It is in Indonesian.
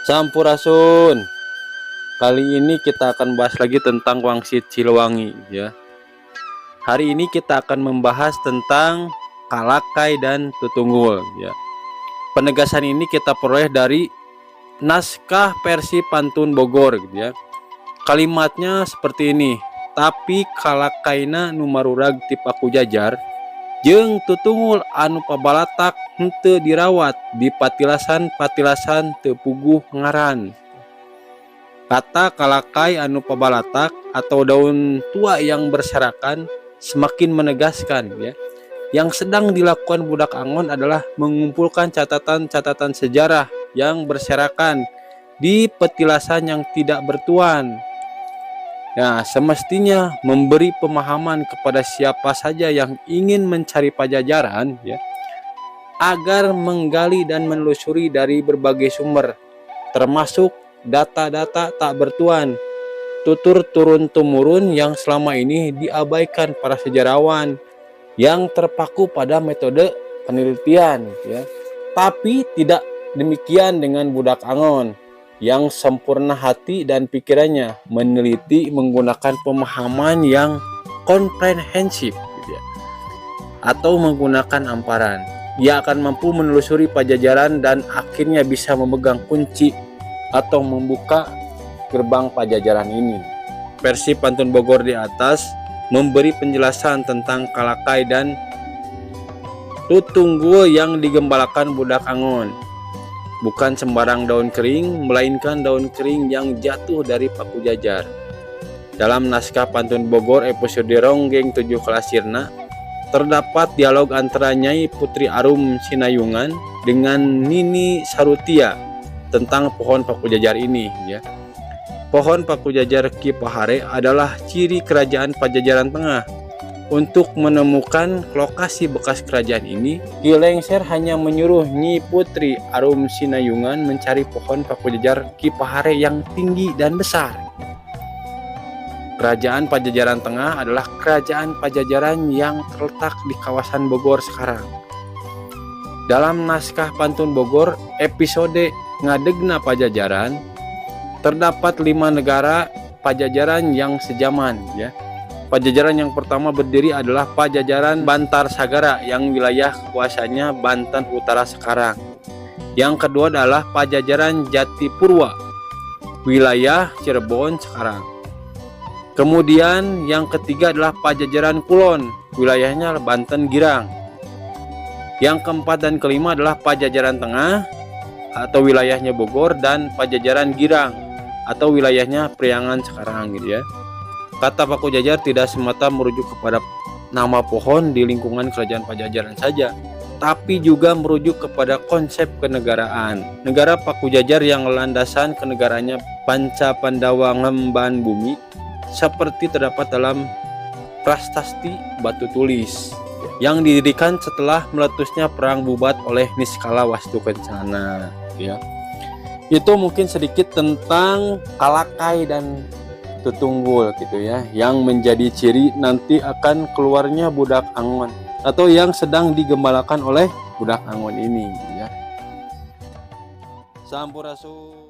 Sampurasun. Kali ini kita akan bahas lagi tentang Wangsit Siliwangi ya. Hari ini kita akan membahas tentang Kalakai dan Tutunggul ya. Penegasan ini kita peroleh dari naskah versi Pantun Bogor gitu ya. Kalimatnya seperti ini. Tapi kalakaina nu marurag ti Paku Jajar jeung tutunggul anu pabalatak henteu dirawat di patilasan teu puguh ngaran. Kata kalakai anu pabalatak atau daun tua yang berserakan semakin menegaskan ya. Yang sedang dilakukan budak Angon adalah mengumpulkan catatan-catatan sejarah yang berserakan di petilasan yang tidak bertuan. Ya, semestinya memberi pemahaman kepada siapa saja yang ingin mencari Pajajaran ya, agar menggali dan menelusuri dari berbagai sumber, termasuk data-data tak bertuan, tutur turun-temurun yang selama ini diabaikan para sejarawan yang terpaku pada metode penelitian ya. Tapi tidak demikian dengan budak Angon yang sempurna hati dan pikirannya, meneliti menggunakan pemahaman yang komprehensif gitu ya, atau menggunakan amparan. Ia akan mampu menelusuri Pajajaran dan akhirnya bisa memegang kunci atau membuka gerbang Pajajaran ini. Versi Pantun Bogor di atas memberi penjelasan tentang Kalakai dan Tutunggul yang digembalakan budak Angon. Bukan sembarang daun kering, melainkan daun kering yang jatuh dari Paku Jajar. Dalam naskah Pantun Bogor episode Ronggeng 7 Kelasirna, terdapat dialog antara Nyai Putri Arum Sinayungan dengan Nini Sarutia tentang pohon Paku Jajar ini ya. Pohon Paku Jajar Ki Pahare adalah ciri kerajaan Pajajaran Tengah. Untuk menemukan lokasi bekas kerajaan ini, Ki Lengser hanya menyuruh Nyi Putri Arum Sinayungan mencari pohon Paku Jajar Ki Pahare yang tinggi dan besar. Kerajaan Pajajaran Tengah adalah kerajaan Pajajaran yang terletak di kawasan Bogor sekarang. Dalam naskah Pantun Bogor episode Ngadegna Pajajaran, terdapat 5 negara Pajajaran yang sejaman ya. Pajajaran yang pertama berdiri adalah Pajajaran Bantar Sagara yang wilayah kekuasaannya Banten Utara sekarang. Yang kedua adalah Pajajaran Jatipurwa, wilayah Cirebon sekarang. Kemudian yang ketiga adalah Pajajaran Kulon, wilayahnya Banten Girang. Yang keempat dan kelima adalah Pajajaran Tengah atau wilayahnya Bogor, dan Pajajaran Girang atau wilayahnya Priangan sekarang gitu ya. Kata Paku Jajar tidak semata merujuk kepada nama pohon di lingkungan kerajaan Pajajaran saja, tapi juga merujuk kepada konsep kenegaraan. Negara Paku Jajar yang landasan kenegaranya Panca Pandawa Ngemban Bumi seperti terdapat dalam prasasti batu tulis yang didirikan setelah meletusnya perang Bubat oleh Niskala Wastukencana ya. Itu mungkin sedikit tentang Kalakai dan Tutunggul gitu ya, yang menjadi ciri nanti akan keluarnya budak Angon atau yang sedang digembalakan oleh budak Angon ini ya. Sampurasun.